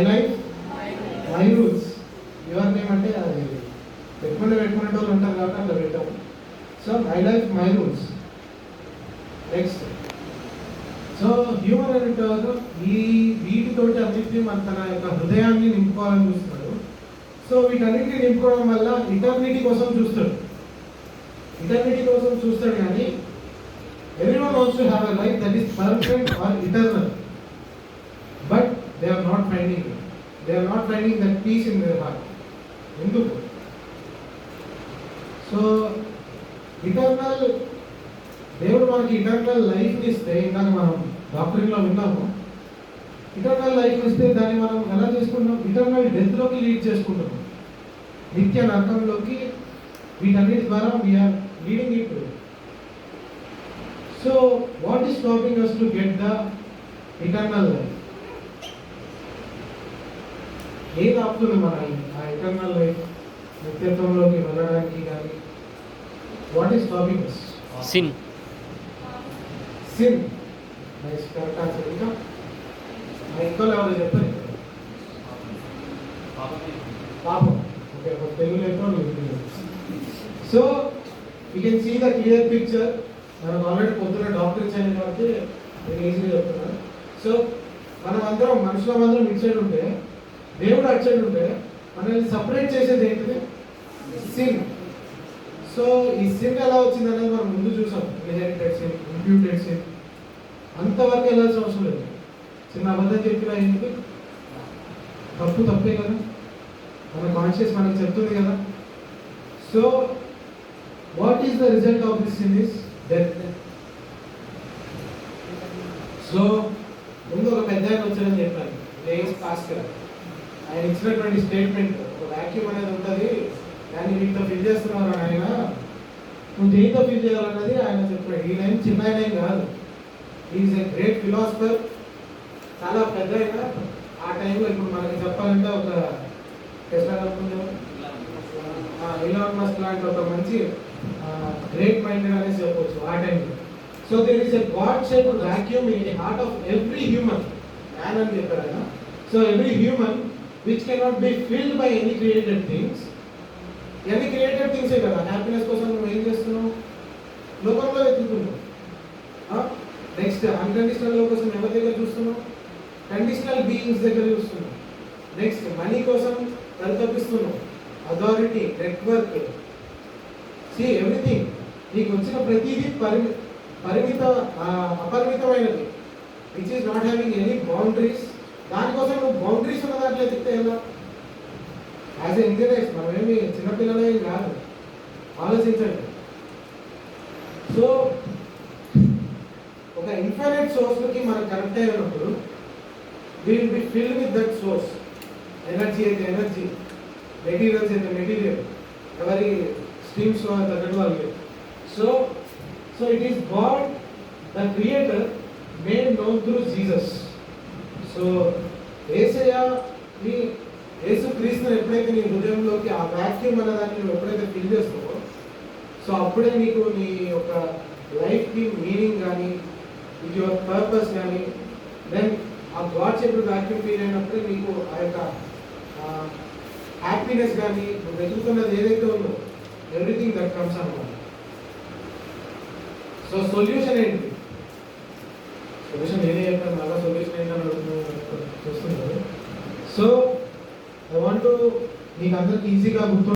Life my rules. Your name అంటే అది పెట్టుకునే వాళ్ళు ఉంటారు కాబట్టి అట్లా పెట్టాము. So my life my rules. Next, so human అనేటారు ఈ వీటితోటి అన్నింటినీ తన యొక్క హృదయాన్ని నింపుకోవాలని చూస్తున్నాడు. సో వీటన్నిటిని నింపుకోవడం వల్ల ఇటర్నిటీ కోసం చూస్తాడు. కానీ everyone wants to have a life that is perfect or eternal, but they are not finding it. They are not finding that peace in their heart. ఎందుకు? సో ఇటర్నల్ దేవుడు మనకి ఇటర్నల్ లైఫ్ని ఇస్తే, ఇందాక మనం డాక్టరీలో విన్నాము, ఇటర్నల్ లైఫ్ ఇస్తే దాన్ని మనం ఎలా చేసుకుంటాం? ఇటర్నల్ డెత్లోకి లీడ్ చేసుకుంటాం, నిత్య నరకంలోకి. వీటన్నిటి ద్వారా we're leading it. So what is stopping us to get the eternal life? ఏది ఆపుతుంది మన ఆ ఇటర్నల్ లైఫ్ నిత్యత్వంలోకి వెళ్ళడానికి? కానీ what is stopping us? Sin. Nice, correct answer. ఇంకా ఇంకో ఎవరు చెప్పారు? పాపం. ఓకే, ఒక తెలుగులో అయితే. So you can see the clear picture. మనం ఆల్రెడీ పొద్దున్న డాక్టర్ ఇచ్చాను కాబట్టి నేను ఈజీగా చెప్తున్నాను. సో మనం అందరం మనుషులందరం ఇటు సైడ్ ఉంటే, దేవుడు అటు సైడ్ ఉంటే, మనల్ని సపరేట్ చేసేది ఏంటిది? సిన్. సో ఈ సిన్ ఎలా వచ్చింది అనేది మనం ముందు చూసాం. Inherited sin, imputed sin. అంతవరకు వెళ్ళాల్సిన అవసరం లేదు. చిన్న అబద్ధం చెప్పినా ఏంటి? తప్పే కదా, మన కాన్షియస్ మనకు చెప్తుంది కదా. So what is the result of this sin? Is death. So ముందు ఒక పెద్ద ఆయన వచ్చారని చెప్పాను, లేస్ పాస్కర్. ఆయన ఇచ్చినటువంటి స్టేట్మెంట్, ఒక వాక్యూమ్ అనేది ఉంటుంది, దాన్ని వీటితో ఫిల్ చేస్తున్నారు ఆయన, నువ్వు దేంతో ఫిల్ చేయాలన్నది ఆయన చెప్పాడు. ఈయన చిన్న ఆయన కాదు, ఈజ్ ఎ గ్రేట్ ఫిలాసఫర్, చాలా పెద్ద ఆయన. ఆ టైంలో ఇప్పుడు మనకి చెప్పాలంటే ఒక టెస్లా కలుపుకుంటాం, ఇలాన్ మస్క్ లాంటి ఒక మంచి గ్రేట్ మైండెడ్ అనేసి చెప్పవచ్చు ఆ టైంలో. So there is a God shaped vacuum in the heart of every human man అని చెప్పారు ఆయన. So every human which cannot be filled by any created things. ఎన్ని క్రియేటెడ్ థింగ్సే కదా. హ్యాపీనెస్ కోసం నువ్వు ఏం చేస్తున్నావు? లోకంలో వెతుకుతున్నావు. నెక్స్ట్, అన్కండిషనల్ లవ్ కోసం ఎవరి దగ్గర చూస్తున్నావు? కండిషనల్ బీయింగ్స్ దగ్గర చూస్తున్నావు. నెక్స్ట్, మనీ కోసం పరితపిస్తున్నావు, అథారిటీ, నెట్వర్క్, సి ఎవ్రీథింగ్. నీకు వచ్చిన ప్రతిదీ అపరిమితమైనది, which is not having any boundaries. దానికోసం నువ్వు బౌండరీస్ ఉన్న దాంట్లో ఎత్తితే ఎలా? యాజ్ ఎ ఇంజనీర్స్ మనమేమి చిన్నపిల్లలే కాదు, ఆలోచించండి. సో ఒక ఇన్ఫైనైట్ సోర్స్కి మనం కనెక్ట్ అయినప్పుడు we will be filled with that source. Energy అయితే ఎనర్జీ, మెటీరియల్స్ అయితే మెటీరియల్, ఎవరి స్ట్రీమ్స్ తగ్గట్టు వాళ్ళు. So it is God the creator made known through Jesus. So యేసుక్రీస్తుని ఎప్పుడైతే నీ హృదయంలోకి ఆ వాక్యూమ్ అనే దాన్ని నువ్వు ఎప్పుడైతే ఫిల్ చేస్తావో, సో అప్పుడే నీకు నీ యొక్క లైఫ్కి మీనింగ్ కానీ, ఇది యువర్ పర్పస్ కానీ, దెన్ ఆ గాడ్ షేప్డ్ వాక్యూమ్ ఫీల్ అయినప్పుడే నీకు ఆ యొక్క హ్యాపీనెస్ కానీ, నువ్వు వెతుకుతున్నది ఏదైతే ఉందో, ఎవ్రీథింగ్ దట్ కమ్స్ అన్నమాట. సో సొల్యూషన్ ఏంటి? సొల్యూషన్ నేనే చెప్పాను, మళ్ళీ సొల్యూషన్ ఏంటని చూస్తున్నారు. సో ఐ వాంట్ టు మీకు అందరికి ఈజీగా గుర్తు